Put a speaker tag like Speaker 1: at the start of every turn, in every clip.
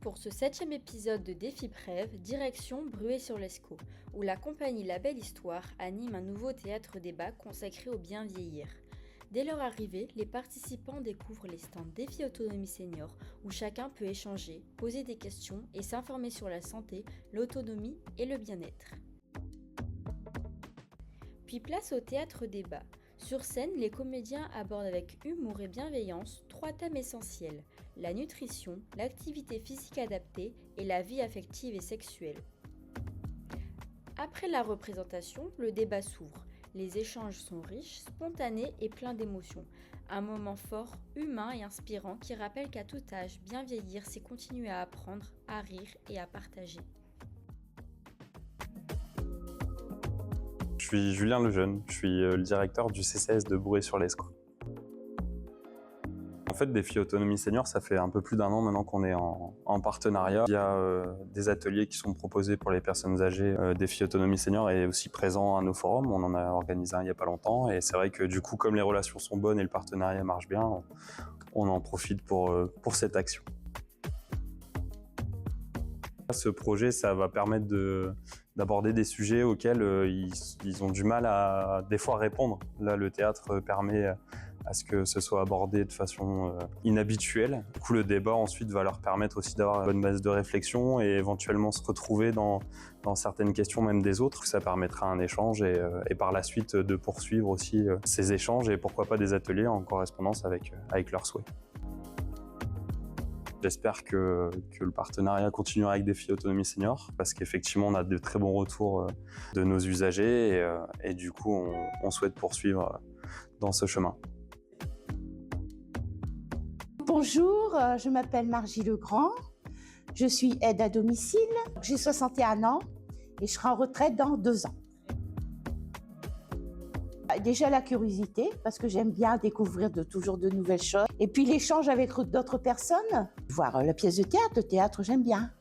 Speaker 1: Pour ce 7e épisode de Défi Prève, direction Bruay-sur-l'Escaut, où la compagnie La Belle Histoire anime un nouveau théâtre-débat consacré au bien vieillir. Dès leur arrivée, les participants découvrent les stands Défi Autonomie Senior, où chacun peut échanger, poser des questions et s'informer sur la santé, l'autonomie et le bien-être. Puis place au théâtre-débat. Sur scène, les comédiens abordent avec humour et bienveillance 3 thèmes essentiels, la nutrition, l'activité physique adaptée et la vie affective et sexuelle. Après la représentation, le débat s'ouvre. Les échanges sont riches, spontanés et pleins d'émotions. Un moment fort, humain et inspirant qui rappelle qu'à tout âge, bien vieillir, c'est continuer à apprendre, à rire et à partager.
Speaker 2: Je suis Julien Lejeune, je suis le directeur du CCS de Bruay-sur-l'Escaut. En fait, Défi Autonomie Senior, ça fait un peu plus d'1 an maintenant qu'on est en partenariat. Il y a des ateliers qui sont proposés pour les personnes âgées. Défi Autonomie Senior est aussi présent à nos forums, on en a organisé un il n'y a pas longtemps. Et c'est vrai que du coup, comme les relations sont bonnes et le partenariat marche bien, on en profite pour cette action. Ce projet, ça va permettre d'aborder des sujets auxquels ils ont du mal à des fois répondre. Là, le théâtre permet à ce que ce soit abordé de façon inhabituelle. Du coup, le débat ensuite va leur permettre aussi d'avoir une bonne base de réflexion et éventuellement se retrouver dans certaines questions même des autres. Ça permettra un échange et par la suite de poursuivre aussi ces échanges et pourquoi pas des ateliers en correspondance avec leurs souhaits. J'espère que le partenariat continuera avec Défi Autonomie Senior parce qu'effectivement on a de très bons retours de nos usagers et du coup on souhaite poursuivre dans ce chemin.
Speaker 3: Bonjour, je m'appelle Margie Legrand, je suis aide à domicile, j'ai 61 ans et je serai en retraite dans 2 ans. Déjà la curiosité, parce que j'aime bien découvrir toujours de nouvelles choses. Et puis l'échange avec d'autres personnes, voir la pièce de théâtre. Le théâtre, j'aime bien.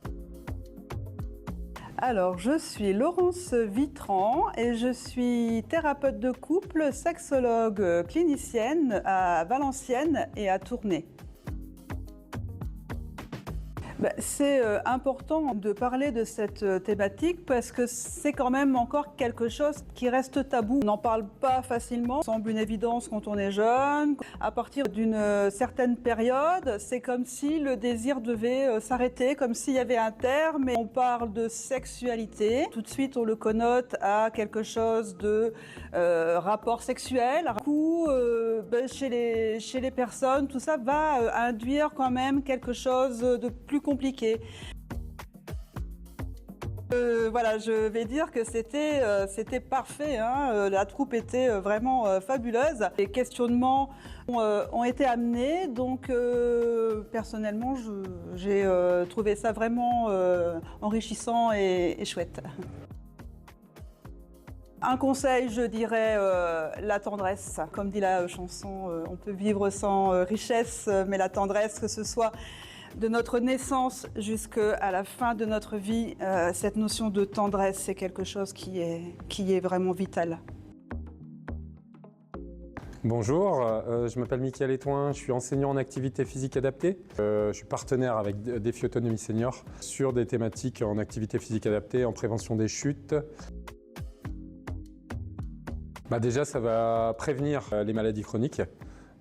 Speaker 4: Alors, je suis Laurence Vitran et je suis thérapeute de couple, sexologue clinicienne à Valenciennes et à Tournai. C'est important de parler de cette thématique parce que c'est quand même encore quelque chose qui reste tabou. On n'en parle pas facilement, ça semble une évidence quand on est jeune. À partir d'une certaine période, c'est comme si le désir devait s'arrêter, comme s'il y avait un terme. Et on parle de sexualité, tout de suite on le connote à quelque chose de rapport sexuel. Du coup, chez les personnes, tout ça va induire quand même quelque chose de plus compliqué. Voilà, je vais dire que c'était parfait, hein. La troupe était vraiment fabuleuse. Les questionnements ont été amenés, donc personnellement, j'ai trouvé ça vraiment enrichissant et chouette. Un conseil, je dirais la tendresse. Comme dit la chanson, on peut vivre sans richesse, mais la tendresse, que ce soit de notre naissance jusqu'à la fin de notre vie, cette notion de tendresse, c'est quelque chose qui est vraiment vital.
Speaker 5: Bonjour, je m'appelle Mickaël Étoin, je suis enseignant en activité physique adaptée. Je suis partenaire avec Défi Autonomie Senior sur des thématiques en activité physique adaptée, en prévention des chutes. Déjà, ça va prévenir les maladies chroniques.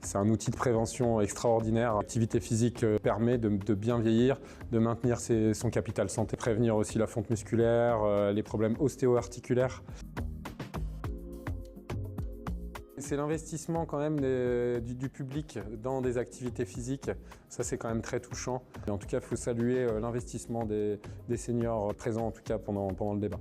Speaker 5: C'est un outil de prévention extraordinaire. L'activité physique permet de bien vieillir, de maintenir son capital santé, prévenir aussi la fonte musculaire, les problèmes ostéo-articulaires. C'est l'investissement quand même du public dans des activités physiques. Ça, c'est quand même très touchant. Et en tout cas, il faut saluer l'investissement des seniors présents, en tout cas pendant le débat.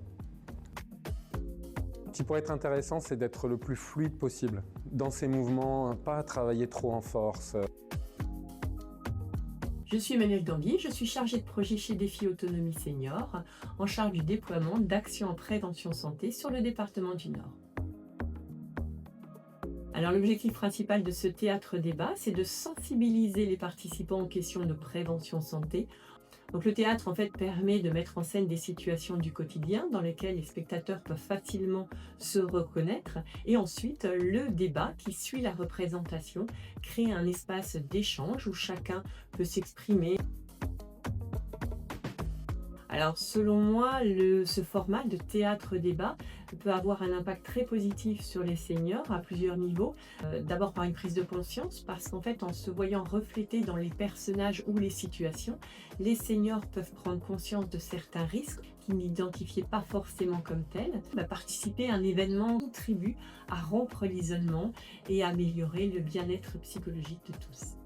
Speaker 5: Ce qui pourrait être intéressant, c'est d'être le plus fluide possible dans ses mouvements, pas travailler trop en force.
Speaker 6: Je suis Emmanuelle Danguy, je suis chargée de projet chez Défi Autonomie Senior, en charge du déploiement d'actions en prévention santé sur le département du Nord. Alors l'objectif principal de ce théâtre débat, c'est de sensibiliser les participants aux questions de prévention santé. Donc le théâtre en fait permet de mettre en scène des situations du quotidien dans lesquelles les spectateurs peuvent facilement se reconnaître et ensuite le débat qui suit la représentation crée un espace d'échange où chacun peut s'exprimer. Alors selon moi, ce format de théâtre-débat peut avoir un impact très positif sur les seniors à plusieurs niveaux. D'abord par une prise de conscience, parce qu'en fait en se voyant reflétés dans les personnages ou les situations, les seniors peuvent prendre conscience de certains risques qu'ils n'identifiaient pas forcément comme tels. Participer à un événement contribue à rompre l'isolement et à améliorer le bien-être psychologique de tous.